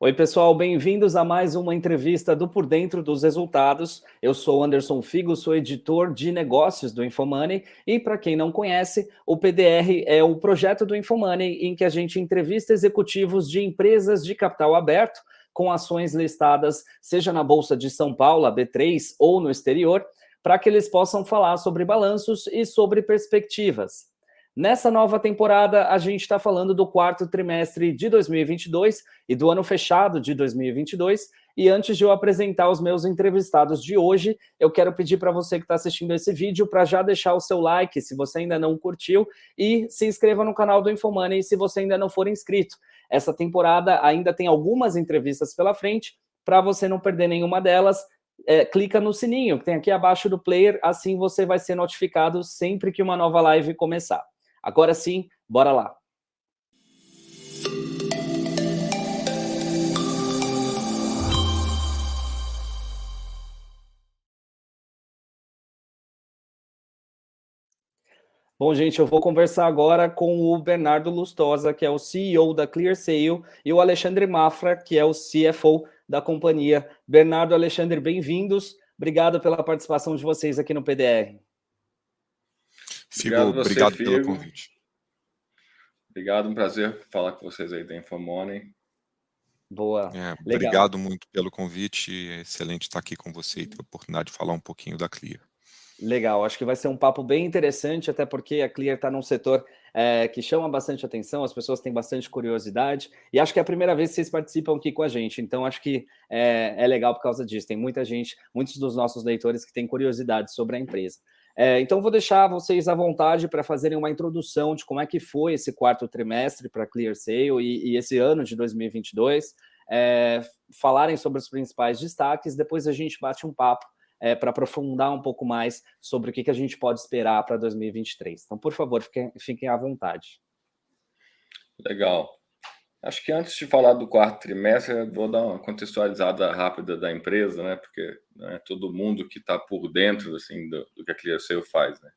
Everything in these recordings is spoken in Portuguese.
Oi, pessoal, bem-vindos a mais uma entrevista do Por Dentro dos Resultados. Eu sou Anderson Figo, sou editor de negócios do Infomoney e, para quem não conhece, o PDR é o projeto do Infomoney em que a gente entrevista executivos de empresas de capital aberto com ações listadas, seja na Bolsa de São Paulo, a B3, ou no exterior, para que eles possam falar sobre balanços e sobre perspectivas. Nessa nova temporada, a gente está falando do quarto trimestre de 2022 e do ano fechado de 2022. E antes de eu apresentar os meus entrevistados de hoje, eu quero pedir para você que está assistindo esse vídeo para já deixar o seu like se você ainda não curtiu e se inscreva no canal do Infomoney se você ainda não for inscrito. Essa temporada ainda tem algumas entrevistas pela frente. Para você não perder nenhuma delas, clica no sininho que tem aqui abaixo do player, assim você vai ser notificado sempre que uma nova live começar. Agora sim, bora lá. Bom, gente, eu vou conversar agora com o Bernardo Lustosa, que é o CEO da ClearSale, e o Alexandre Mafra, que é o CFO da companhia. Bernardo e Alexandre, bem-vindos. Obrigado pela participação de vocês aqui no PDR. Figo, obrigado pelo convite. Obrigado, um prazer falar com vocês aí da Infomoney. Boa. Obrigado muito pelo convite, é excelente estar aqui com você e ter a oportunidade de falar um pouquinho da Clear. Legal, acho que vai ser um papo bem interessante, até porque a Clear está num setor que chama bastante atenção, as pessoas têm bastante curiosidade, e acho que é a primeira vez que vocês participam aqui com a gente, então acho que é legal por causa disso, tem muita gente, muitos dos nossos leitores que têm curiosidade sobre a empresa. Então vou deixar vocês à vontade para fazerem uma introdução de como é que foi esse quarto trimestre para a ClearSale e esse ano de 2022, falarem sobre os principais destaques, depois a gente bate um papo para aprofundar um pouco mais sobre o que a gente pode esperar para 2023. Então, por favor, fiquem à vontade. Legal. Acho que antes de falar do quarto trimestre, eu vou dar uma contextualizada rápida da empresa, né? Porque não é todo mundo que está por dentro assim, do que a ClearSale faz, né?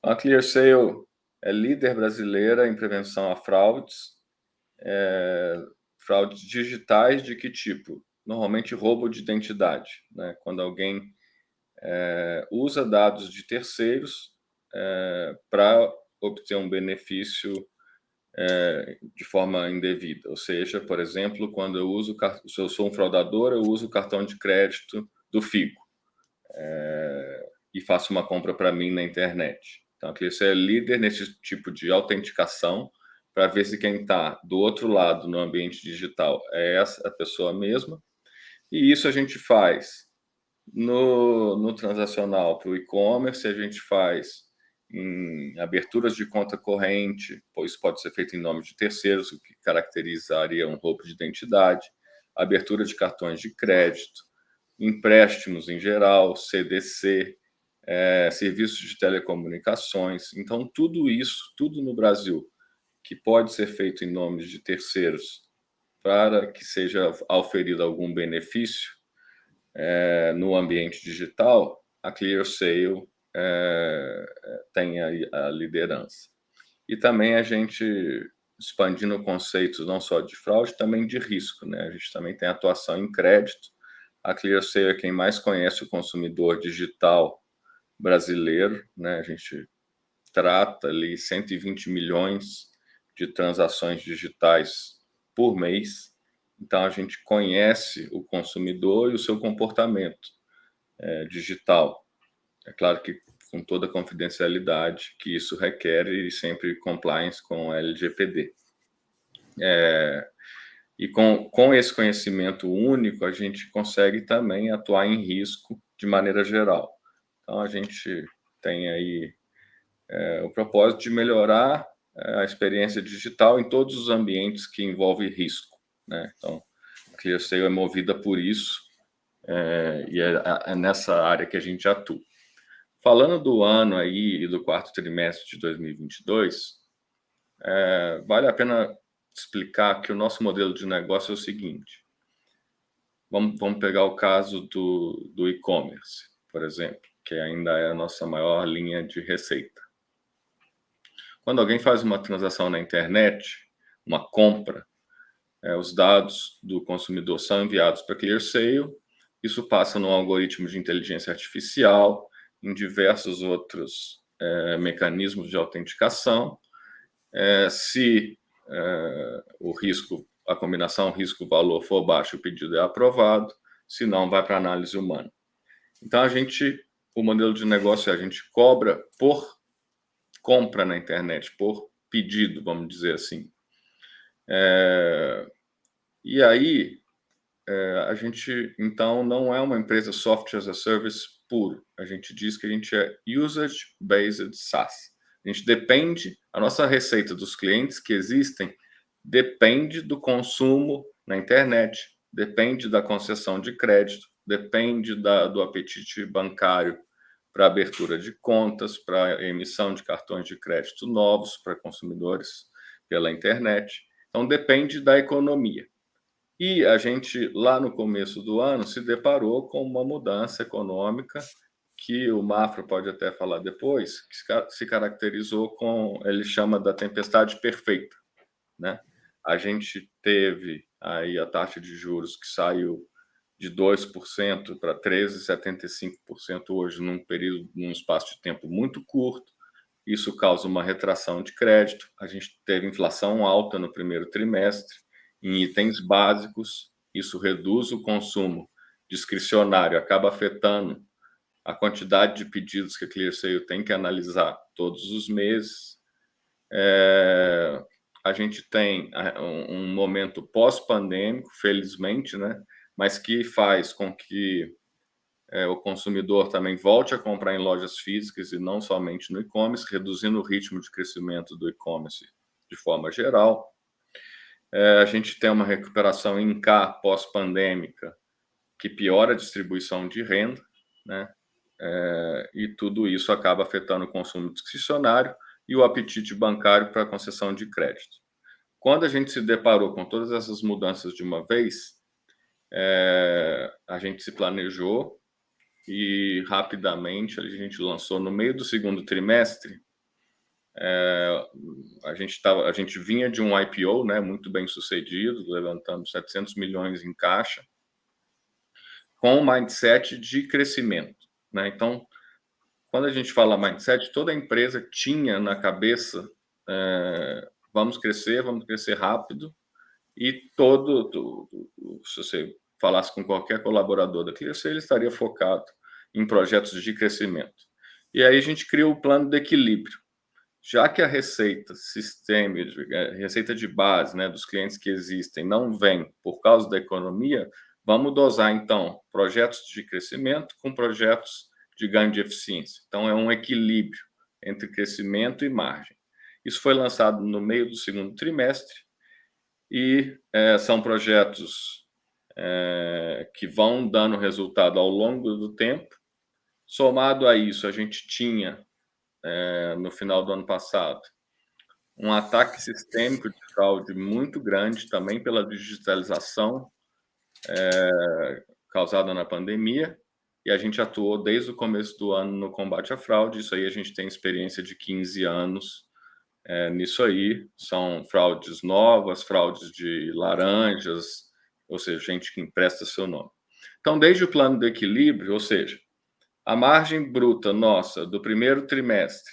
A ClearSale é líder brasileira em prevenção a fraudes. Fraudes digitais de que tipo? Normalmente roubo de identidade, né? Quando alguém usa dados de terceiros para obter um benefício de forma indevida. Ou seja, por exemplo, quando se eu sou um fraudador, eu uso o cartão de crédito do Figo e faço uma compra para mim na internet. Então, aqui você é líder nesse tipo de autenticação para ver se quem está do outro lado no ambiente digital é a pessoa mesma. E isso a gente faz no transacional para o e-commerce, a gente faz em aberturas de conta corrente, pois pode ser feito em nome de terceiros, o que caracterizaria um roubo de identidade, abertura de cartões de crédito, empréstimos em geral, CDC, serviços de telecomunicações. Então, tudo isso, tudo no Brasil, que pode ser feito em nome de terceiros para que seja auferido algum benefício no ambiente digital, a ClearSale tem a liderança. E também a gente expandindo conceitos não só de fraude, também de risco, né? A gente também tem atuação em crédito. A ClearSale é quem mais conhece o consumidor digital brasileiro, né? A gente trata ali 120 milhões de transações digitais por mês. Então, a gente conhece o consumidor e o seu comportamento digital. É claro que com toda a confidencialidade que isso requer e sempre compliance com o LGPD. E com esse conhecimento único, a gente consegue também atuar em risco de maneira geral. Então, a gente tem aí o propósito de melhorar a experiência digital em todos os ambientes que envolvem risco, né? Então, a ClearSale é movida por isso e é nessa área que a gente atua. Falando do ano aí e do quarto trimestre de 2022, vale a pena explicar que o nosso modelo de negócio é o seguinte. Vamos pegar o caso do e-commerce, por exemplo, que ainda é a nossa maior linha de receita. Quando alguém faz uma transação na internet, uma compra, os dados do consumidor são enviados para ClearSale, isso passa num algoritmo de inteligência artificial, em diversos outros mecanismos de autenticação. Se a combinação risco-valor for baixa, o pedido é aprovado, se não, vai para análise humana. Então, o modelo de negócio a gente cobra por compra na internet, por pedido, vamos dizer assim. E aí, a gente, então, não é uma empresa software as a service puro. A gente diz que a gente é usage-based SaaS. A nossa receita dos clientes que existem depende do consumo na internet, depende da concessão de crédito, depende do apetite bancário para abertura de contas, para emissão de cartões de crédito novos para consumidores pela internet. Então, depende da economia. E a gente, lá no começo do ano, se deparou com uma mudança econômica que o Mafra pode até falar depois, que se caracterizou ele chama da tempestade perfeita, né? A gente teve aí a taxa de juros que saiu de 2% para 13,75% hoje, num espaço de tempo muito curto. Isso causa uma retração de crédito. A gente teve inflação alta no primeiro trimestre em itens básicos. Isso reduz o consumo discricionário, acaba afetando a quantidade de pedidos que a ClearSale tem que analisar todos os meses. A gente tem um momento pós-pandêmico, felizmente, né? Mas que faz com que o consumidor também volte a comprar em lojas físicas e não somente no e-commerce, reduzindo o ritmo de crescimento do e-commerce de forma geral. A gente tem uma recuperação em K pós-pandêmica que piora a distribuição de renda, né? E tudo isso acaba afetando o consumo discricionário e o apetite bancário para a concessão de crédito. Quando a gente se deparou com todas essas mudanças de uma vez, a gente se planejou e rapidamente a gente lançou no meio do segundo trimestre. A gente vinha de um IPO, né, muito bem sucedido, levantando 700 milhões em caixa, com um mindset de crescimento, né? Então, quando a gente fala mindset, toda empresa tinha na cabeça vamos crescer rápido, e se você falasse com qualquer colaborador da ClearSale, ele estaria focado em projetos de crescimento. E aí a gente criou o plano de equilíbrio. Já que a receita receita de base, né, dos clientes que existem não vem por causa da economia, vamos dosar, então, projetos de crescimento com projetos de ganho de eficiência. Então, é um equilíbrio entre crescimento e margem. Isso foi lançado no meio do segundo trimestre e são projetos que vão dando resultado ao longo do tempo. Somado a isso, a gente tinha, no final do ano passado, um ataque sistêmico de fraude muito grande, também pela digitalização causada na pandemia, e a gente atuou desde o começo do ano no combate à fraude. Isso aí a gente tem experiência de 15 anos nisso aí. São fraudes novas, fraudes de laranjas, ou seja, gente que empresta seu nome. Então, desde o plano de equilíbrio, ou seja, a margem bruta nossa do primeiro trimestre,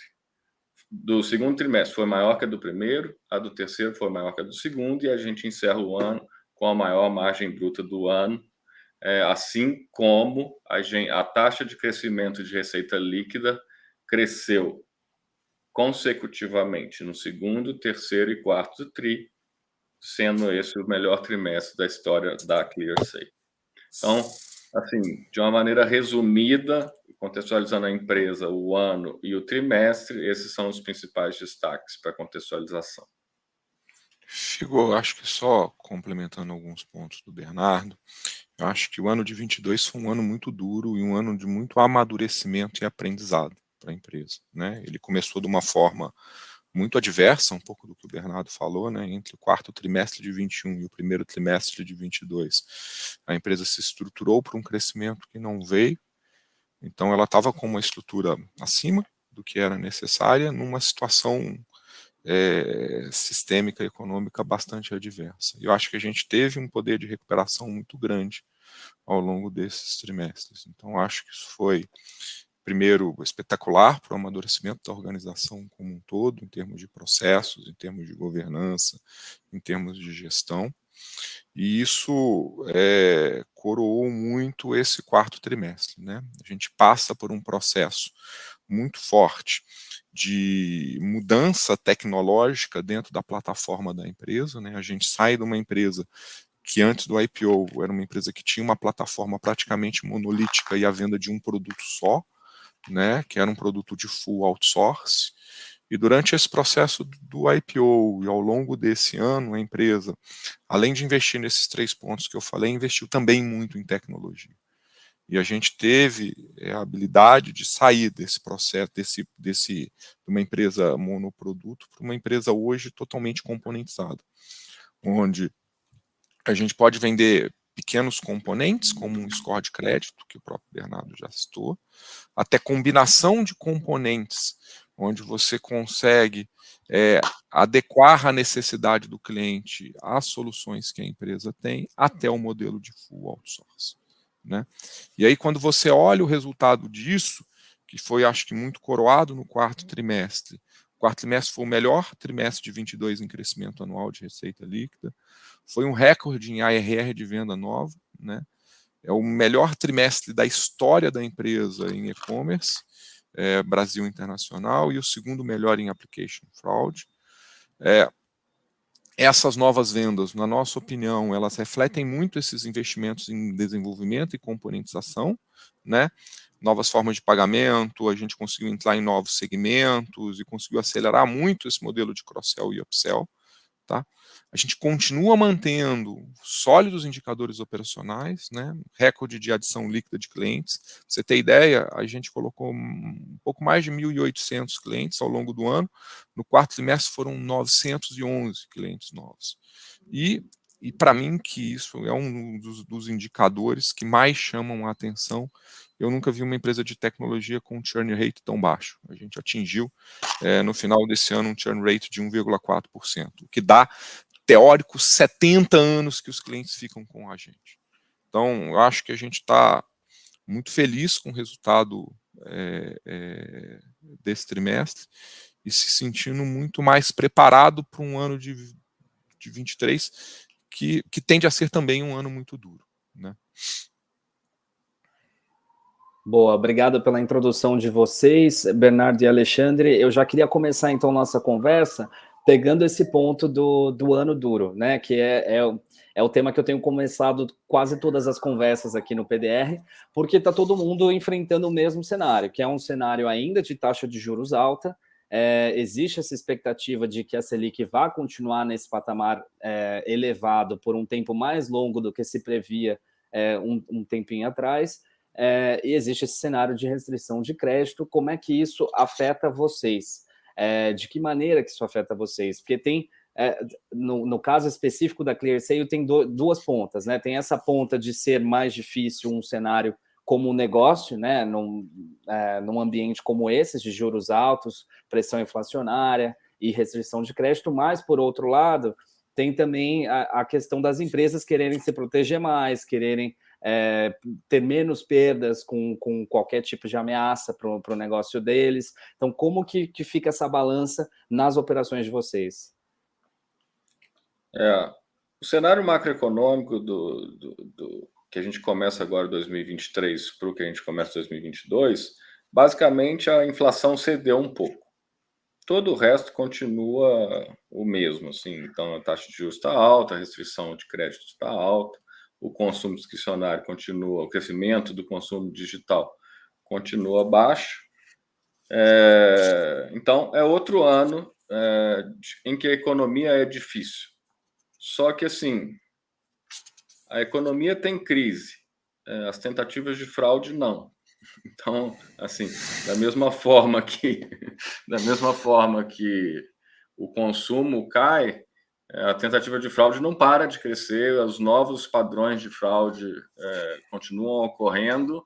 do segundo trimestre foi maior que a do primeiro, a do terceiro foi maior que a do segundo, e a gente encerra o ano com a maior margem bruta do ano, assim como a taxa de crescimento de receita líquida cresceu consecutivamente no segundo, terceiro e quarto tri, sendo esse o melhor trimestre da história da ClearSale. Então, assim, de uma maneira resumida, contextualizando a empresa, o ano e o trimestre, esses são os principais destaques para contextualização. Figo, acho que só complementando alguns pontos do Bernardo, eu acho que o ano de 22 foi um ano muito duro e um ano de muito amadurecimento e aprendizado para a empresa, né? Ele começou de uma forma muito adversa, um pouco do que o Bernardo falou, né? Entre o quarto trimestre de 21 e o primeiro trimestre de 22, a empresa se estruturou para um crescimento que não veio, então ela estava com uma estrutura acima do que era necessária, numa situação sistêmica econômica bastante adversa. Eu acho que a gente teve um poder de recuperação muito grande ao longo desses trimestres. Então, acho que isso foi, primeiro, espetacular para o amadurecimento da organização como um todo, em termos de processos, em termos de governança, em termos de gestão. E isso coroou muito esse quarto trimestre, né? A gente passa por um processo muito forte de mudança tecnológica dentro da plataforma da empresa, né? A gente sai de uma empresa que antes do IPO era uma empresa que tinha uma plataforma praticamente monolítica e a venda de um produto só, né? Que era um produto de full outsource. E durante esse processo do IPO e ao longo desse ano, a empresa, além de investir nesses 3 pontos que eu falei, investiu também muito em tecnologia. E a gente teve a habilidade de sair desse processo, de uma empresa monoproduto para uma empresa hoje totalmente componentizada, onde a gente pode vender pequenos componentes, como um score de crédito, que o próprio Bernardo já citou, até combinação de componentes, onde você consegue adequar a necessidade do cliente às soluções que a empresa tem, até o modelo de full outsource. Né? E aí, quando você olha o resultado disso, que foi, acho que, muito coroado no quarto trimestre, o quarto trimestre foi o melhor trimestre de 22 em crescimento anual de receita líquida, foi um recorde em ARR de venda nova, né? É o melhor trimestre da história da empresa em e-commerce, Brasil internacional, e o segundo melhor em application fraud. Essas novas vendas, na nossa opinião, elas refletem muito esses investimentos em desenvolvimento e componentização, né? Novas formas de pagamento, a gente conseguiu entrar em novos segmentos e conseguiu acelerar muito esse modelo de cross-sell e upsell. Tá? A gente continua mantendo sólidos indicadores operacionais, né? Recorde de adição líquida de clientes. Pra você ter ideia, a gente colocou um pouco mais de 1.800 clientes ao longo do ano. No quarto trimestre foram 911 clientes novos. E para mim que isso é um dos indicadores que mais chamam a atenção. Eu nunca vi uma empresa de tecnologia com um churn rate tão baixo. A gente atingiu, no final desse ano, um churn rate de 1,4%, o que dá, teórico, 70 anos que os clientes ficam com a gente. Então, eu acho que a gente está muito feliz com o resultado desse trimestre e se sentindo muito mais preparado para um ano de 23, que tende a ser também um ano muito duro, né? Boa, obrigado pela introdução de vocês, Bernardo e Alexandre. Eu já queria começar, então, nossa conversa pegando esse ponto do ano duro, né? Que é o tema que eu tenho começado quase todas as conversas aqui no PDR, porque está todo mundo enfrentando o mesmo cenário, que é um cenário ainda de taxa de juros alta. Existe essa expectativa de que a Selic vá continuar nesse patamar elevado por um tempo mais longo do que se previa um tempinho atrás. E existe esse cenário de restrição de crédito. Como é que isso afeta vocês? De que maneira que isso afeta vocês? Porque tem, no caso específico da ClearSale, tem duas pontas, né? Tem essa ponta de ser mais difícil um cenário como um negócio, né? Num ambiente como esse, de juros altos, pressão inflacionária e restrição de crédito, mas, por outro lado, tem também a questão das empresas quererem se proteger mais, quererem ter menos perdas com qualquer tipo de ameaça para o negócio deles. Então, como que fica essa balança nas operações de vocês? O cenário macroeconômico do que a gente começa agora 2023 para o que a gente começa 2022, basicamente a inflação cedeu um pouco. Todo o resto continua o mesmo, assim. Então, a taxa de juros está alta, a restrição de crédito está alta, o consumo discricionário continua, o crescimento do consumo digital continua baixo. Então, é outro ano em que a economia é difícil. Só que, assim, a economia tem crise, as tentativas de fraude não. Então, assim, da mesma forma que o consumo cai, a tentativa de fraude não para de crescer, os novos padrões de fraude continuam ocorrendo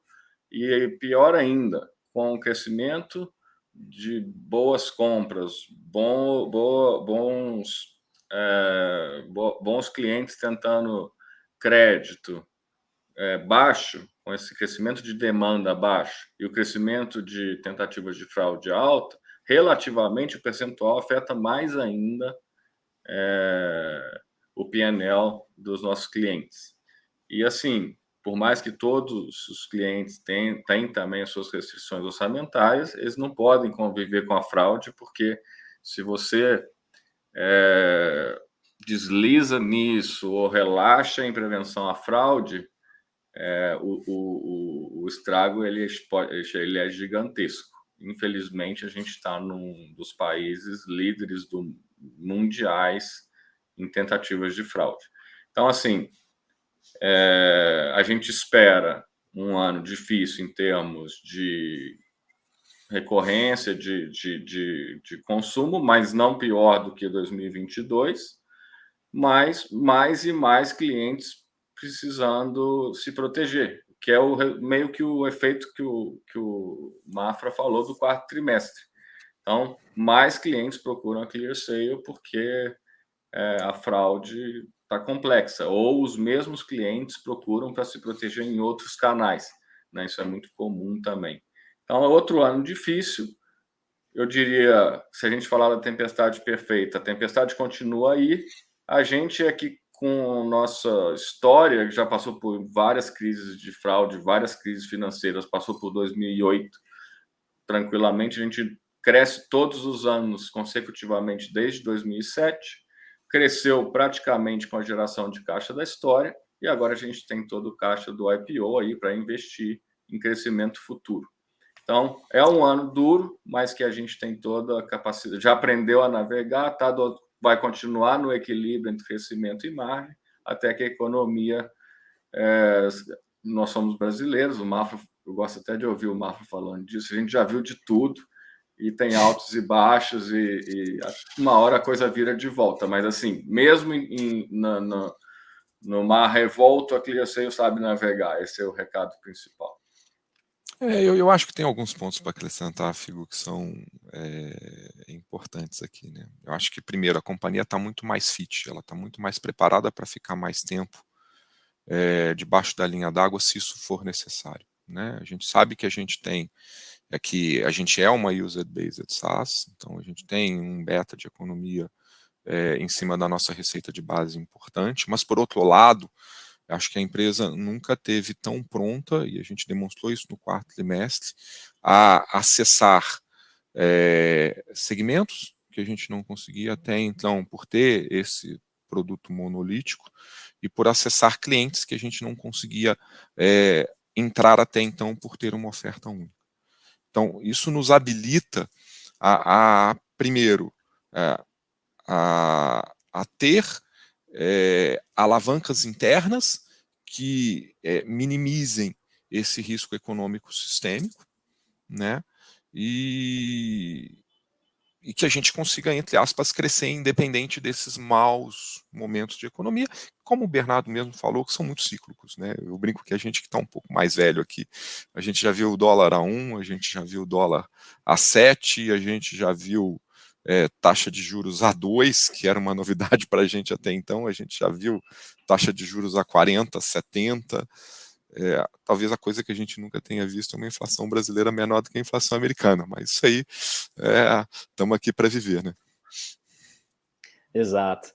e, pior ainda, com o crescimento de boas compras, bons clientes tentando crédito baixo, com esse crescimento de demanda baixo e o crescimento de tentativas de fraude alta, relativamente o percentual afeta mais ainda o P&L dos nossos clientes. E assim, por mais que todos os clientes tenham também as suas restrições orçamentárias, eles não podem conviver com a fraude, porque se você desliza nisso ou relaxa em prevenção à fraude, o estrago ele é gigantesco. Infelizmente, a gente está num dos países líderes mundiais em tentativas de fraude. Então, assim, a gente espera um ano difícil em termos de recorrência de consumo, mas não pior do que 2022, mas mais e mais clientes precisando se proteger, que é meio que o efeito que o Mafra falou do quarto trimestre. Então, mais clientes procuram a ClearSale porque a fraude está complexa, ou os mesmos clientes procuram para se proteger em outros canais, né? Isso é muito comum também. Então, é outro ano difícil. Eu diria, se a gente falar da tempestade perfeita, a tempestade continua aí. A gente é que, com nossa história, que já passou por várias crises de fraude, várias crises financeiras, passou por 2008 tranquilamente, a gente cresce todos os anos consecutivamente desde 2007, cresceu praticamente com a geração de caixa da história, e agora a gente tem todo o caixa do IPO aí para investir em crescimento futuro. Então, é um ano duro, mas que a gente tem toda a capacidade, já aprendeu a navegar, vai continuar no equilíbrio entre crescimento e margem, até que a economia... nós somos brasileiros, o Mafra, eu gosto até de ouvir o Mafra falando disso, a gente já viu de tudo, e tem altos e baixos, e uma hora a coisa vira de volta, mas assim, mesmo no mar revolto, a ClearSale sabe navegar, esse é o recado principal. Eu acho que tem alguns pontos para acrescentar, Figo, que são importantes aqui, né? Eu acho que, primeiro, a companhia está muito mais fit, ela está muito mais preparada para ficar mais tempo debaixo da linha d'água, se isso for necessário, né? A gente sabe que a gente tem que a gente é uma user-based SaaS, então a gente tem um beta de economia em cima da nossa receita de base importante, mas, por outro lado, acho que a empresa nunca teve tão pronta, e a gente demonstrou isso no quarto trimestre, a acessar segmentos que a gente não conseguia até então, por ter esse produto monolítico, e por acessar clientes que a gente não conseguia entrar até então por ter uma oferta única. Então, isso nos habilita primeiro, a ter alavancas internas que minimizem esse risco econômico sistêmico, né? E que a gente consiga, entre aspas, crescer independente desses maus momentos de economia, como o Bernardo mesmo falou, que são muito cíclicos, né? Eu brinco que a gente que está um pouco mais velho aqui, a gente já viu o dólar a 1, a gente já viu o dólar a 7, a gente já viu taxa de juros a 2, que era uma novidade para a gente até então, a gente já viu taxa de juros a 40, 70, talvez a coisa que a gente nunca tenha visto é uma inflação brasileira menor do que a inflação americana, mas isso aí estamos aqui para viver, né? Exato.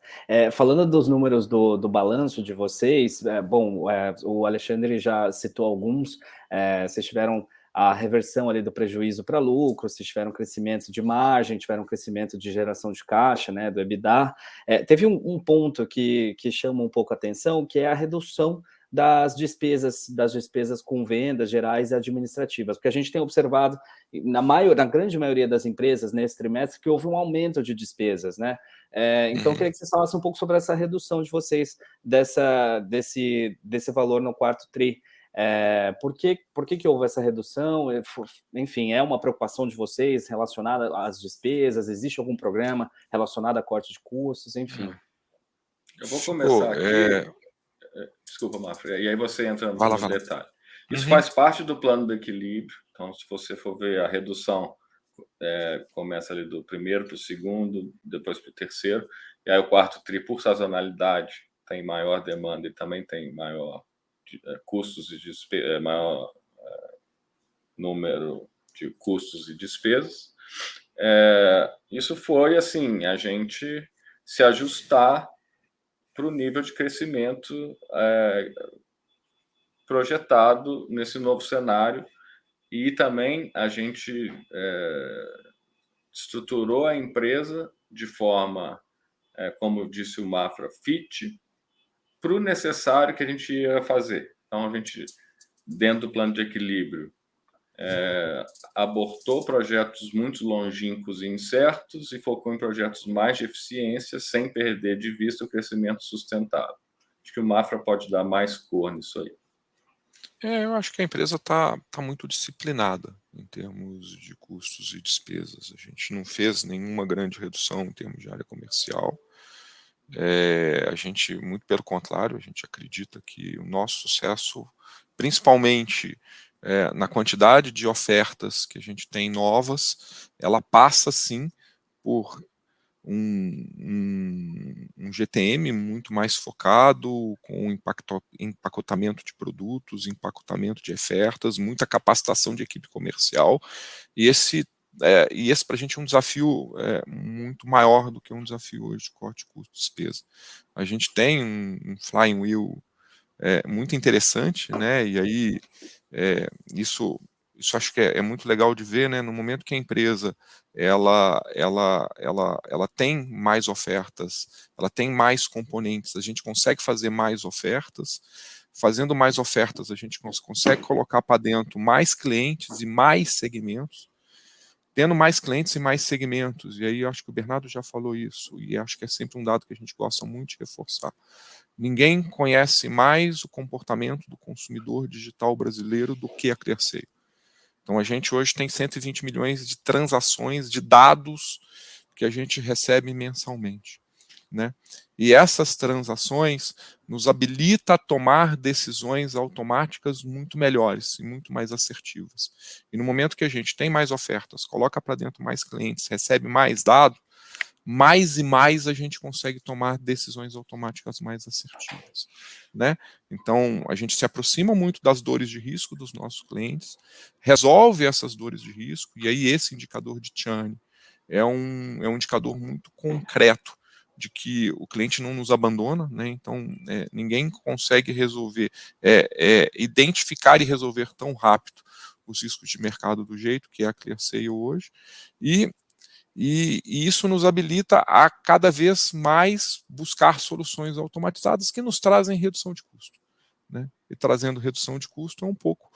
Falando dos números do balanço de vocês, o Alexandre já citou alguns, vocês tiveram a reversão ali do prejuízo para lucro, vocês tiveram crescimento de margem, tiveram crescimento de geração de caixa, né, do EBITDA. Teve um ponto que chama um pouco a atenção, que é a redução das despesas com vendas gerais e administrativas, porque a gente tem observado na grande maioria das empresas nesse trimestre que houve um aumento de despesas, né? Então, eu queria que vocês falassem um pouco sobre essa redução de vocês desse valor no quarto tri. Por que houve essa redução? Enfim, é uma preocupação de vocês relacionada às despesas? Existe algum programa relacionado a corte de custos? Enfim. Eu vou começar aqui. Desculpa, Mafra. E aí você entra no detalhe. Isso faz parte do plano do equilíbrio. Então, se você for ver a redução começa ali do primeiro para o segundo, depois para o terceiro, e aí o quarto TRI, por sazonalidade, tem maior demanda e também tem maior custos e maior número de custos e despesas. Isso foi assim, a gente se ajustar para o nível de crescimento projetado nesse novo cenário, e também a gente estruturou a empresa de forma, como disse o Mafra, fit para o necessário que a gente ia fazer. Então, a gente, dentro do plano de equilíbrio, abortou projetos muito longínquos e incertos e focou em projetos mais de eficiência, sem perder de vista o crescimento sustentável. Acho que o Mafra pode dar mais cor nisso aí. Eu acho que a empresa está muito disciplinada em termos de custos e despesas. A gente não fez nenhuma grande redução em termos de área comercial. A gente, muito pelo contrário, a gente acredita que o nosso sucesso, principalmente na quantidade de ofertas que a gente tem novas, ela passa sim por um GTM muito mais focado, com empacotamento de produtos, empacotamento de ofertas, muita capacitação de equipe comercial, e esse para a gente é um desafio muito maior do que um desafio hoje de corte de custo de despesa. A gente tem um flying wheel muito interessante, né? E aí isso acho que é muito legal de ver, né? No momento que a empresa ela tem mais ofertas, ela tem mais componentes, a gente consegue fazer mais ofertas. Fazendo mais ofertas, a gente consegue colocar para dentro mais clientes e mais segmentos. Tendo mais clientes e mais segmentos, e aí acho que o Bernardo já falou isso, e acho que é sempre um dado que a gente gosta muito de reforçar. Ninguém conhece mais o comportamento do consumidor digital brasileiro do que a ClearSale. Então a gente hoje tem 120 milhões de transações de dados que a gente recebe mensalmente, né? E essas transações nos habilita a tomar decisões automáticas muito melhores e muito mais assertivas. E no momento que a gente tem mais ofertas, coloca para dentro mais clientes, recebe mais dados, mais e mais a gente consegue tomar decisões automáticas mais assertivas, né? Então, a gente se aproxima muito das dores de risco dos nossos clientes, resolve essas dores de risco, e aí esse indicador de churn é um indicador muito concreto de que o cliente não nos abandona, né? Então, ninguém consegue resolver, identificar e resolver tão rápido os riscos de mercado do jeito que é a ClearSale hoje, e isso nos habilita a cada vez mais buscar soluções automatizadas que nos trazem redução de custo, né? E trazendo redução de custo um pouco,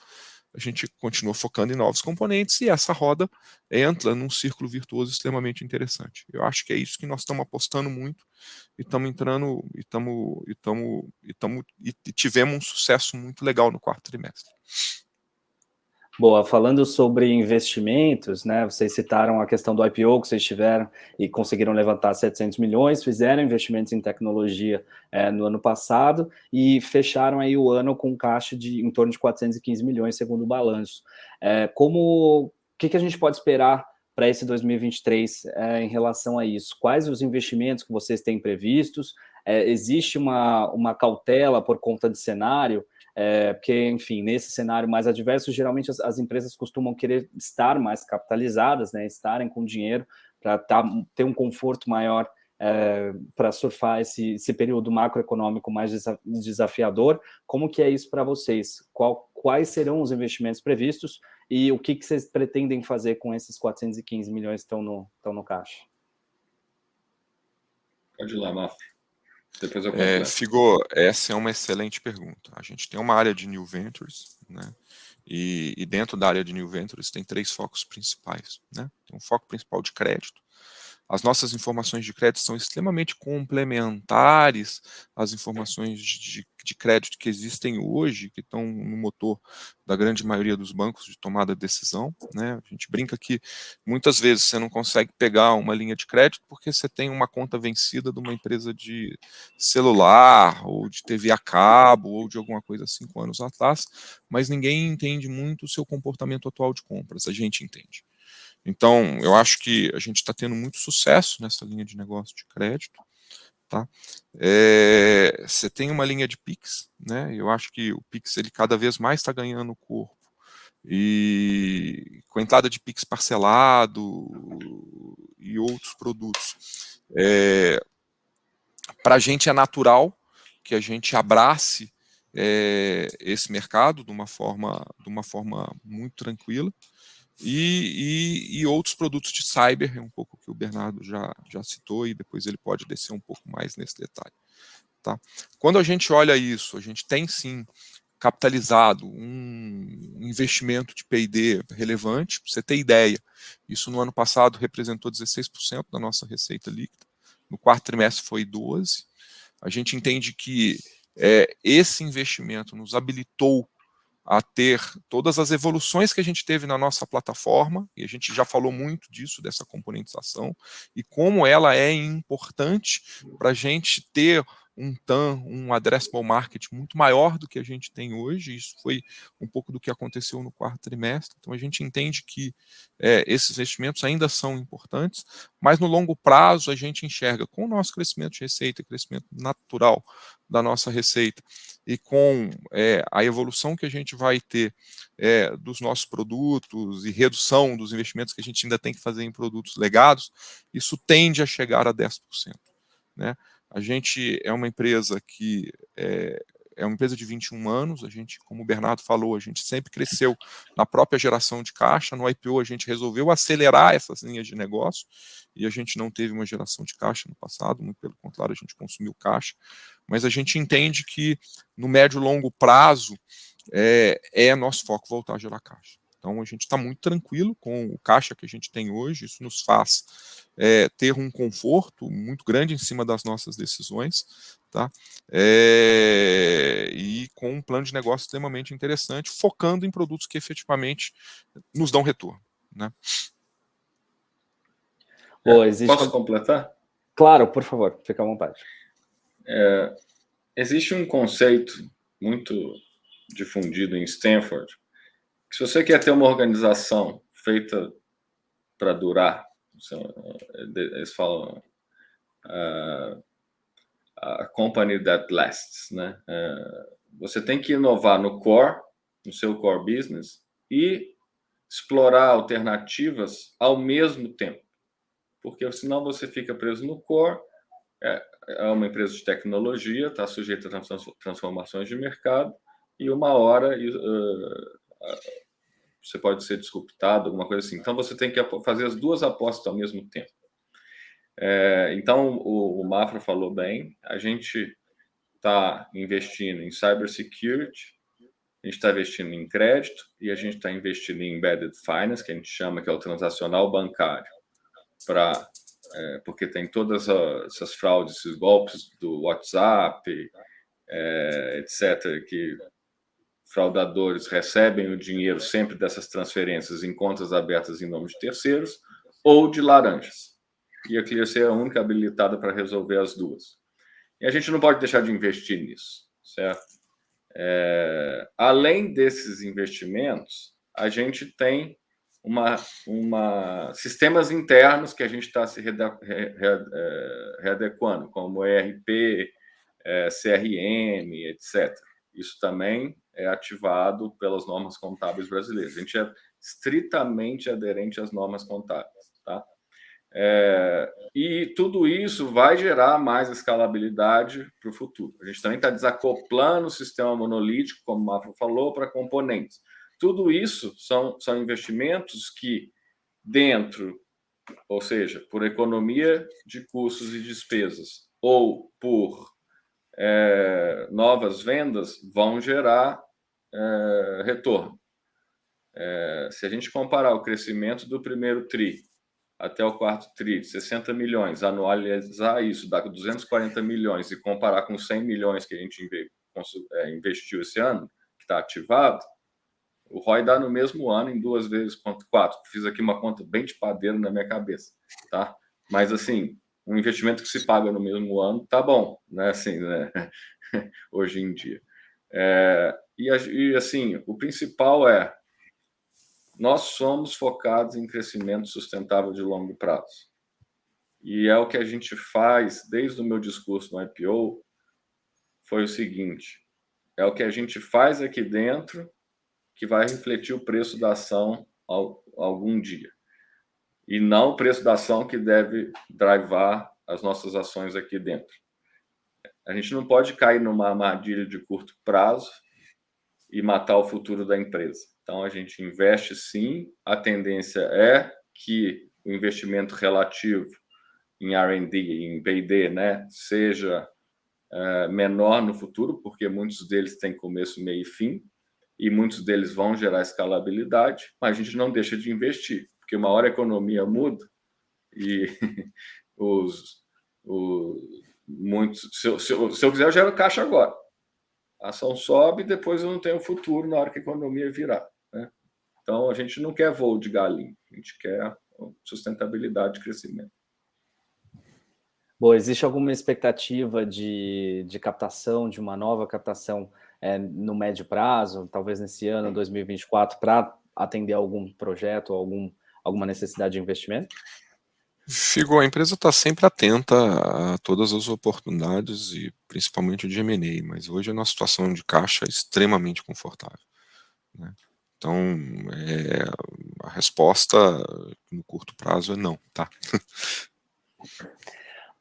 a gente continua focando em novos componentes e essa roda entra num círculo virtuoso extremamente interessante. Eu acho que é isso que nós estamos apostando muito e estamos entrando e tivemos um sucesso muito legal no quarto trimestre. Boa, falando sobre investimentos, né, vocês citaram a questão do IPO que vocês tiveram e conseguiram levantar 700 milhões, fizeram investimentos em tecnologia no ano passado e fecharam aí o ano com caixa de em torno de 415 milhões, segundo o balanço. O que a gente pode esperar para esse 2023 em relação a isso? Quais os investimentos que vocês têm previstos? Existe uma cautela por conta de cenário? Porque, enfim, nesse cenário mais adverso, geralmente as empresas costumam querer estar mais capitalizadas, né, estarem com dinheiro para ter um conforto maior para surfar esse período macroeconômico mais desafiador. Como que é isso para vocês? Quais serão os investimentos previstos e o que vocês pretendem fazer com esses 415 milhões que estão no caixa? Pode ir lá, Mafra. Depois eu completo. Figo, essa é uma excelente pergunta. A gente tem uma área de New Ventures, né? E dentro da área de New Ventures tem 3 focos principais, né? Tem um foco principal de crédito. As nossas informações de crédito são extremamente complementares às informações de crédito que existem hoje, que estão no motor da grande maioria dos bancos de tomada de decisão, né? A gente brinca que muitas vezes você não consegue pegar uma linha de crédito porque você tem uma conta vencida de uma empresa de celular, ou de TV a cabo, ou de alguma coisa 5 anos atrás, mas ninguém entende muito o seu comportamento atual de compras, a gente entende. Então, eu acho que a gente está tendo muito sucesso nessa linha de negócio de crédito. Tá? Você tem uma linha de Pix, né? Eu acho que o Pix ele cada vez mais está ganhando corpo. E com a entrada de Pix parcelado e outros produtos, para a gente é natural que a gente abrace esse mercado de uma forma muito tranquila. E outros produtos de cyber, é um pouco que o Bernardo já citou, e depois ele pode descer um pouco mais nesse detalhe. Tá? Quando a gente olha isso, a gente tem sim capitalizado um investimento de P&D relevante. Para você ter ideia, isso no ano passado representou 16% da nossa receita líquida, no quarto trimestre foi 12%. A gente entende que esse investimento nos habilitou a ter todas as evoluções que a gente teve na nossa plataforma, e a gente já falou muito disso, dessa componentização, e como ela é importante para a gente ter um TAM, um addressable market muito maior do que a gente tem hoje. Isso foi um pouco do que aconteceu no quarto trimestre. Então a gente entende que esses investimentos ainda são importantes, mas no longo prazo a gente enxerga, com o nosso crescimento de receita, crescimento natural da nossa receita, e com a evolução que a gente vai ter dos nossos produtos e redução dos investimentos que a gente ainda tem que fazer em produtos legados, isso tende a chegar a 10%. Né? A gente é uma empresa que é uma empresa de 21 anos, a gente, como o Bernardo falou, a gente sempre cresceu na própria geração de caixa. No IPO a gente resolveu acelerar essas linhas de negócio e a gente não teve uma geração de caixa no passado, muito pelo contrário, a gente consumiu caixa, mas a gente entende que no médio e longo prazo é nosso foco voltar a gerar caixa. Então a gente está muito tranquilo com o caixa que a gente tem hoje, isso nos faz ter um conforto muito grande em cima das nossas decisões, tá? E com um plano de negócio extremamente interessante, focando em produtos que efetivamente nos dão retorno. Né? Posso completar? Claro, por favor, fica à vontade. Existe um conceito muito difundido em Stanford, que se você quer ter uma organização feita para durar, eles falam a company that lasts, né? Você tem que inovar no core, no seu core business, e explorar alternativas ao mesmo tempo, porque senão você fica preso no core. É uma empresa de tecnologia, está sujeita a transformações de mercado, e uma hora você pode ser disruptado, alguma coisa assim. Então você tem que fazer as duas apostas ao mesmo tempo. Então o Mafra falou bem, a gente está investindo em cybersecurity, a gente está investindo em crédito e a gente está investindo em embedded finance, que a gente chama, que é o transacional bancário, porque tem todas essas fraudes, esses golpes do WhatsApp, etc., que fraudadores recebem o dinheiro sempre dessas transferências em contas abertas em nome de terceiros ou de laranjas. E a Clearseer é a única habilitada para resolver as duas. E a gente não pode deixar de investir nisso, certo? Além desses investimentos, a gente tem sistemas internos que a gente está se readequando, como ERP, CRM, etc. Isso também é ativado pelas normas contábeis brasileiras. A gente é estritamente aderente às normas contábeis, tá? E tudo isso vai gerar mais escalabilidade para o futuro. A gente também está desacoplando o sistema monolítico, como o Mafra falou, para componentes. Tudo isso são investimentos que, ou seja, por economia de custos e despesas, ou por novas vendas, vão gerar retorno. Se a gente comparar o crescimento do primeiro TRI até o quarto TRI, 60 milhões, anualizar isso, dá 240 milhões, e comparar com 100 milhões que a gente investiu esse ano, que está ativado, o ROI dá no mesmo ano em 2 vezes 0,4. Fiz aqui uma conta bem de padeiro na minha cabeça, tá? Mas, assim, um investimento que se paga no mesmo ano, tá bom, né? Assim, né? Hoje em dia. E, assim, o principal nós somos focados em crescimento sustentável de longo prazo. E é o que a gente faz desde o meu discurso no IPO, foi o seguinte, é o que a gente faz aqui dentro que vai refletir o preço da ação algum dia. E não o preço da ação que deve drivar as nossas ações aqui dentro. A gente não pode cair numa armadilha de curto prazo e matar o futuro da empresa. Então, a gente investe sim, a tendência é que o investimento relativo em R&D, em P&D, né, seja menor no futuro, porque muitos deles têm começo, meio e fim, e muitos deles vão gerar escalabilidade, mas a gente não deixa de investir, porque uma hora a economia muda e muitos, se eu quiser, eu gero caixa agora. A ação sobe, depois eu não tenho futuro na hora que a economia virar, né? Então, a gente não quer voo de galinha, a gente quer sustentabilidade de crescimento. Bom, existe alguma expectativa de captação, de uma nova captação no médio prazo, talvez nesse ano, 2024, para atender algum projeto, alguma necessidade de investimento? Figo, a empresa está sempre atenta a todas as oportunidades e principalmente o de M&A, mas hoje a nossa situação de caixa é extremamente confortável, né? Então, a resposta no curto prazo é não, tá?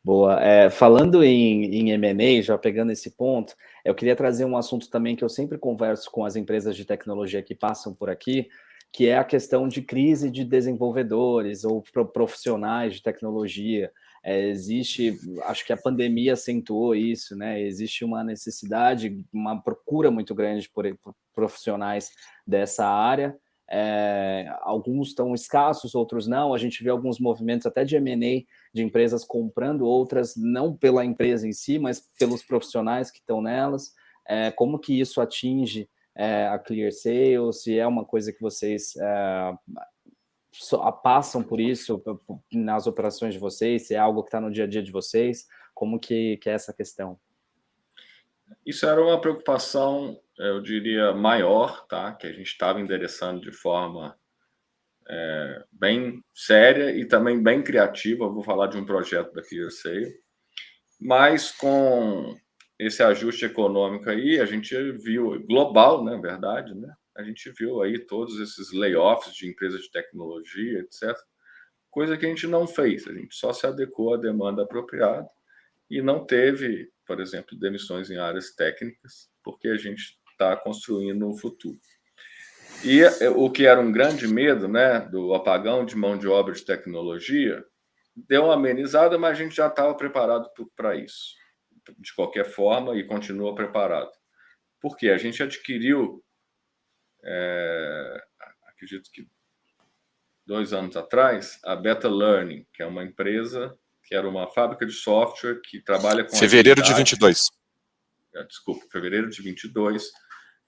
Boa. Falando em M&A, já pegando esse ponto, eu queria trazer um assunto também que eu sempre converso com as empresas de tecnologia que passam por aqui, que é a questão de crise de desenvolvedores ou profissionais de tecnologia. Acho que a pandemia acentuou isso, né? Existe uma necessidade, uma procura muito grande por profissionais dessa área. Alguns estão escassos, outros não. A gente vê alguns movimentos até de M&A, de empresas comprando outras, não pela empresa em si, mas pelos profissionais que estão nelas. Como que isso atinge a ClearSale? Se é uma coisa que vocês passam por isso nas operações de vocês, se é algo que está no dia a dia de vocês, como que é essa questão? Isso era uma preocupação, eu diria, maior, tá? Que a gente estava endereçando de forma bem séria e também bem criativa. Eu vou falar de um projeto da ClearSale, mas com esse ajuste econômico aí, a gente viu, global, na verdade, né? A gente viu aí todos esses layoffs de empresas de tecnologia, etc. Coisa que a gente não fez, a gente só se adequou à demanda apropriada e não teve, por exemplo, demissões em áreas técnicas, porque a gente está construindo o futuro. E o que era um grande medo, né, do apagão de mão de obra de tecnologia, deu uma amenizada, mas a gente já estava preparado para isso, de qualquer forma, e continua preparado. Por quê? A gente adquiriu, acredito que 2 anos atrás, a Beta Learning, que é uma empresa que era uma fábrica de software que trabalha com Fevereiro de agilidade. 22. Desculpa, fevereiro de 22.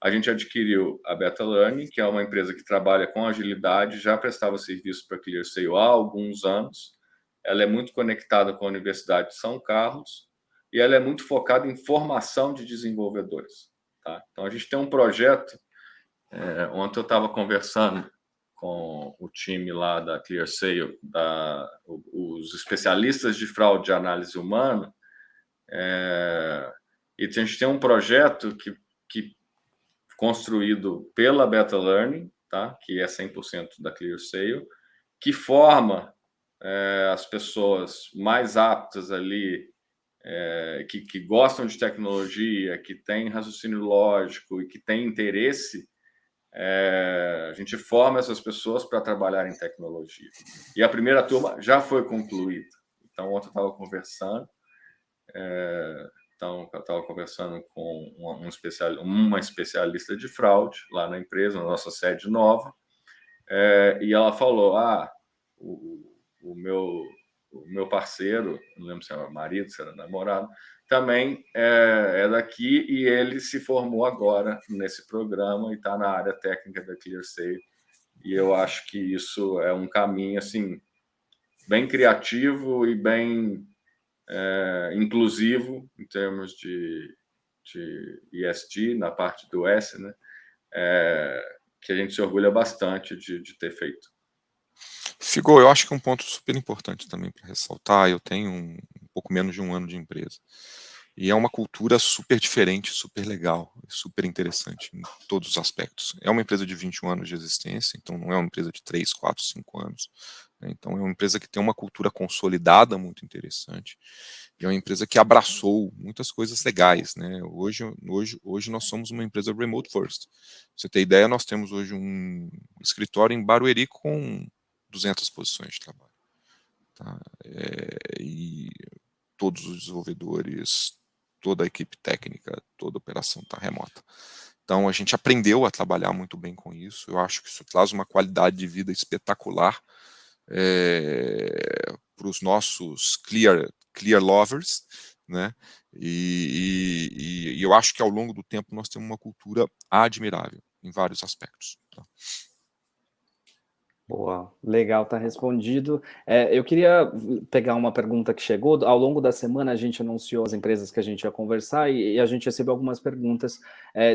A gente adquiriu a Beta Learning, que é uma empresa que trabalha com agilidade, já prestava serviço para a ClearSale há alguns anos. Ela é muito conectada com a Universidade de São Carlos e ela é muito focada em formação de desenvolvedores, tá? Então, a gente tem um projeto. Ontem eu estava conversando com o time lá da ClearSale, os especialistas de fraude de análise humana, e a gente tem um projeto que construído pela Beta Learning, tá? Que é 100% da ClearSale, que forma as pessoas mais aptas ali, que gostam de tecnologia, que têm raciocínio lógico e que têm interesse. A gente forma essas pessoas para trabalhar em tecnologia. E a primeira turma já foi concluída. Então, ontem eu estava conversando, com uma especialista de fraude lá na empresa, na nossa sede nova, e ela falou: o meu parceiro, não lembro se era marido, se era namorado, também é daqui e ele se formou agora nesse programa e está na área técnica da ClearSale. E eu acho que isso é um caminho assim bem criativo e bem inclusivo em termos de ESG, na parte do S, né? que a gente se orgulha bastante de ter feito. Figo, eu acho que um ponto super importante também para ressaltar, eu tenho um pouco menos de um ano de empresa, e é uma cultura super diferente, super legal, super interessante em todos os aspectos. É uma empresa de 21 anos de existência, então não é uma empresa de 3, 4, 5 anos, né? Então é uma empresa que tem uma cultura consolidada muito interessante, e é uma empresa que abraçou muitas coisas legais, né? Hoje nós somos uma empresa remote first. Pra você ter ideia, nós temos hoje um escritório em Barueri com 200 posições de trabalho. Tá? E todos os desenvolvedores, toda a equipe técnica, toda a operação está remota. Então a gente aprendeu a trabalhar muito bem com isso. Eu acho que isso traz uma qualidade de vida espetacular para os nossos clear lovers, né? E eu acho que ao longo do tempo nós temos uma cultura admirável em vários aspectos. Tá? Boa, legal, tá respondido. Eu queria pegar uma pergunta que chegou. Ao longo da semana, a gente anunciou as empresas que a gente ia conversar e a gente recebeu algumas perguntas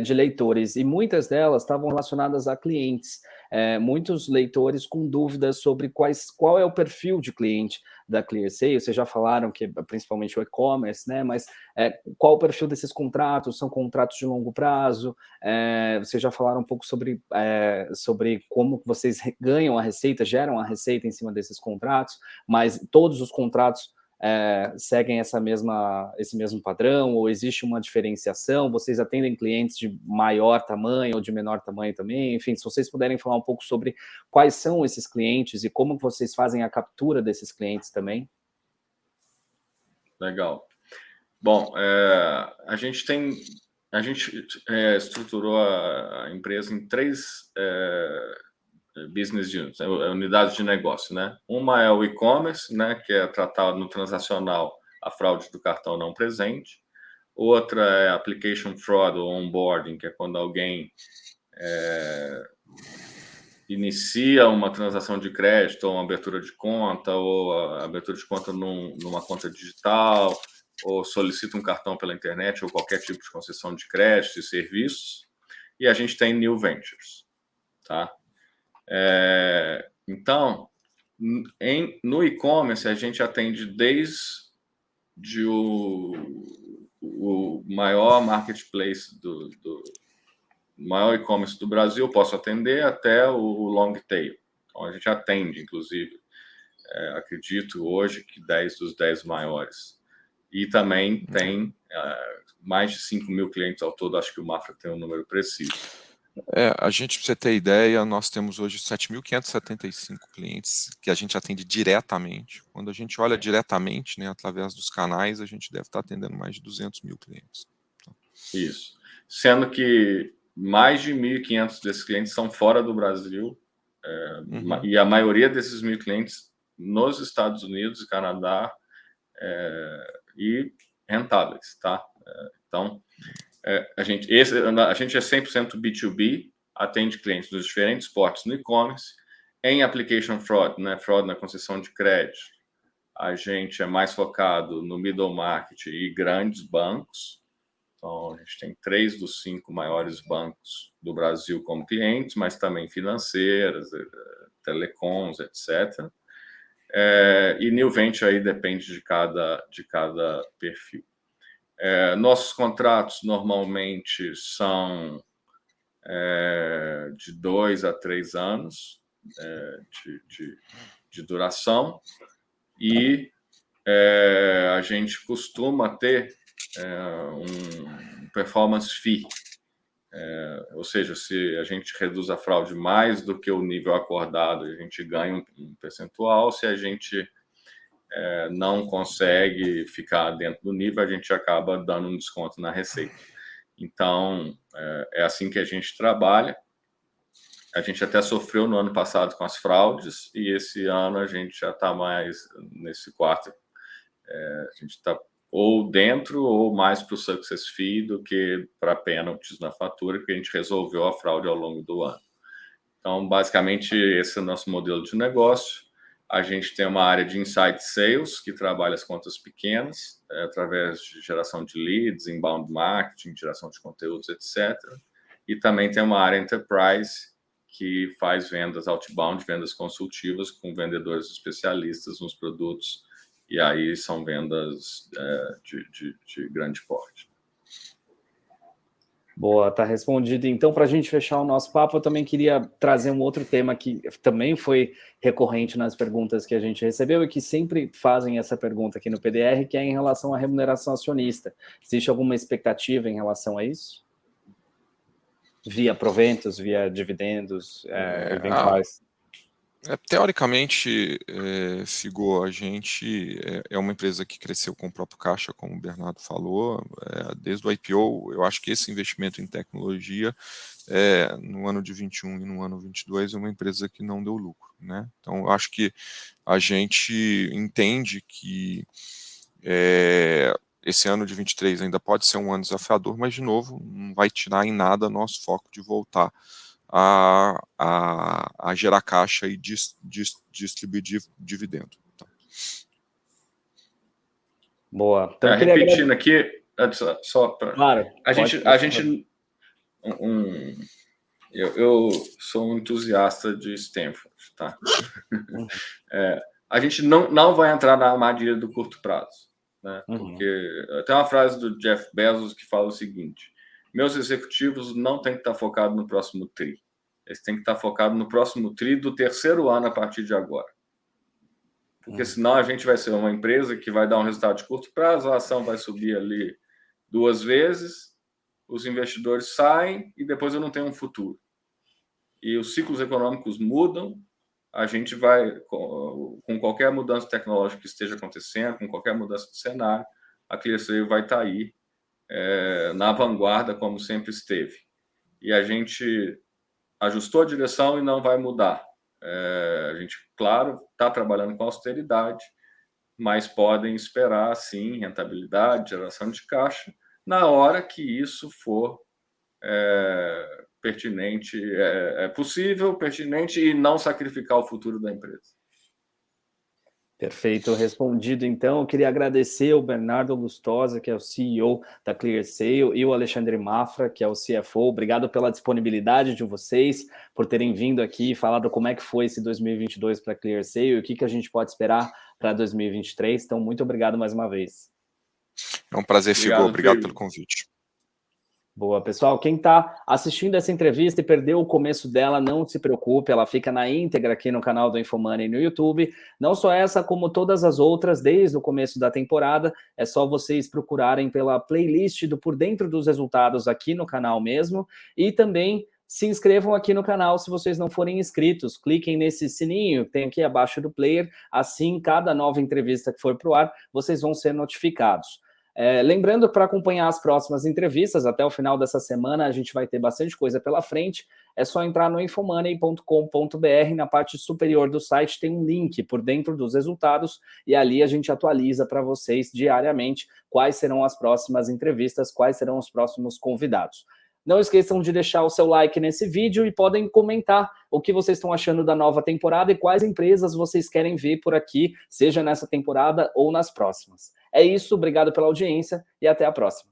de leitores, e muitas delas estavam relacionadas a clientes. Muitos leitores com dúvidas sobre qual é o perfil de cliente da ClearSale. Vocês já falaram que é principalmente o e-commerce, né? Mas qual o perfil desses contratos? São contratos de longo prazo? Vocês já falaram um pouco sobre como vocês ganham a receita, geram a receita em cima desses contratos, mas todos os contratos seguem esse mesmo padrão, ou existe uma diferenciação? Vocês atendem clientes de maior tamanho ou de menor tamanho também? Enfim, se vocês puderem falar um pouco sobre quais são esses clientes e como vocês fazem a captura desses clientes também. Legal. Bom, a gente estruturou a empresa em 3 business units, unidades de negócio, né? Uma é o e-commerce, né, que é tratar no transacional a fraude do cartão não presente. Outra é application fraud ou onboarding, que é quando alguém inicia uma transação de crédito ou uma abertura de conta, ou a abertura de conta numa conta digital, ou solicita um cartão pela internet, ou qualquer tipo de concessão de crédito e serviços. E a gente tem New Ventures, tá? Então, no e-commerce, a gente atende desde o maior marketplace do maior e-commerce do Brasil, posso atender, até o long tail. Então, a gente atende, inclusive, acredito hoje que 10 dos 10 maiores. E também tem mais de 5 mil clientes ao todo, acho que o Mafra tem um número preciso. A gente, para você ter ideia, nós temos hoje 7.575 clientes que a gente atende diretamente. Quando a gente olha diretamente, né, através dos canais, a gente deve estar atendendo mais de 200 mil clientes. Isso. Sendo que mais de 1.500 desses clientes são fora do Brasil, e a maioria desses 1.000 clientes nos Estados Unidos e Canadá, e rentáveis, tá? Então, a gente é 100% B2B, atende clientes dos diferentes portos no e-commerce. Em application fraud, né, fraud na concessão de crédito, a gente é mais focado no middle market e grandes bancos. Então, a gente tem 3 dos 5 maiores bancos do Brasil como clientes, mas também financeiras, telecoms, etc. E New Venture aí depende de cada perfil. Nossos contratos normalmente são de 2 a 3 anos de duração, e a gente costuma ter um performance fee, ou seja, se a gente reduz a fraude mais do que o nível acordado, a gente ganha um percentual. Se a gente não consegue ficar dentro do nível, a gente acaba dando um desconto na receita. Então, é assim que a gente trabalha. A gente até sofreu no ano passado com as fraudes, e esse ano a gente já está mais nesse quarto. A gente está ou dentro ou mais para o success fee do que para penalties na fatura, porque a gente resolveu a fraude ao longo do ano. Então, basicamente, esse é o nosso modelo de negócio. A gente tem uma área de insight sales, que trabalha as contas pequenas, através de geração de leads, inbound marketing, geração de conteúdos, etc. E também tem uma área enterprise, que faz vendas outbound, vendas consultivas com vendedores especialistas nos produtos, e aí são vendas de grande porte. Boa, tá respondido. Então, para a gente fechar o nosso papo, eu também queria trazer um outro tema que também foi recorrente nas perguntas que a gente recebeu e que sempre fazem essa pergunta aqui no PDR, que é em relação à remuneração acionista. Existe alguma expectativa em relação a isso? Via proventos, via dividendos, eventuais? Teoricamente, Figo, a gente é uma empresa que cresceu com o próprio caixa, como o Bernardo falou, desde o IPO. Eu acho que esse investimento em tecnologia, no ano de 21 e no ano 22, é uma empresa que não deu lucro, né? Então, eu acho que a gente entende que esse ano de 23 ainda pode ser um ano desafiador, mas, de novo, não vai tirar em nada nosso foco de voltar a gerar caixa e distribuir dividendo. Tá? Boa. Então, repetindo aqui, só para... Claro. Eu sou um entusiasta de Stanford, tá? A gente não vai entrar na armadilha do curto prazo, né? Porque tem uma frase do Jeff Bezos que fala o seguinte: meus executivos não têm que estar focados no próximo tri. Eles têm que estar focados no próximo tri do terceiro ano a partir de agora. Porque senão a gente vai ser uma empresa que vai dar um resultado de curto prazo, a ação vai subir ali 2 vezes, os investidores saem e depois eu não tenho um futuro. E os ciclos econômicos mudam, a gente vai, com qualquer mudança tecnológica que esteja acontecendo, com qualquer mudança de cenário, a ClearSale vai estar aí na vanguarda, como sempre esteve. E a gente ajustou a direção e não vai mudar. A gente, claro, está trabalhando com austeridade, mas podem esperar, sim, rentabilidade, geração de caixa, na hora que isso for pertinente, possível, pertinente e não sacrificar o futuro da empresa. Perfeito, respondido. Então, eu queria agradecer o Bernardo Lustosa, que é o CEO da ClearSale, e o Alexandre Mafra, que é o CFO. Obrigado pela disponibilidade de vocês, por terem vindo aqui e falado como é que foi esse 2022 para a ClearSale e o que a gente pode esperar para 2023. Então, muito obrigado mais uma vez. É um prazer, Figo. Obrigado pelo convite. Boa, pessoal. Quem está assistindo essa entrevista e perdeu o começo dela, não se preocupe, ela fica na íntegra aqui no canal do Infomoney no YouTube. Não só essa, como todas as outras, desde o começo da temporada. É só vocês procurarem pela playlist do Por Dentro dos Resultados aqui no canal mesmo. E também se inscrevam aqui no canal se vocês não forem inscritos. Cliquem nesse sininho que tem aqui abaixo do player. Assim, cada nova entrevista que for para o ar, vocês vão ser notificados. Lembrando, para acompanhar as próximas entrevistas, até o final dessa semana, a gente vai ter bastante coisa pela frente. É só entrar no infomoney.com.br, na parte superior do site tem um link por dentro dos resultados, e ali a gente atualiza para vocês diariamente quais serão as próximas entrevistas, quais serão os próximos convidados. Não esqueçam de deixar o seu like nesse vídeo e podem comentar o que vocês estão achando da nova temporada e quais empresas vocês querem ver por aqui, seja nessa temporada ou nas próximas. É isso, obrigado pela audiência e até a próxima.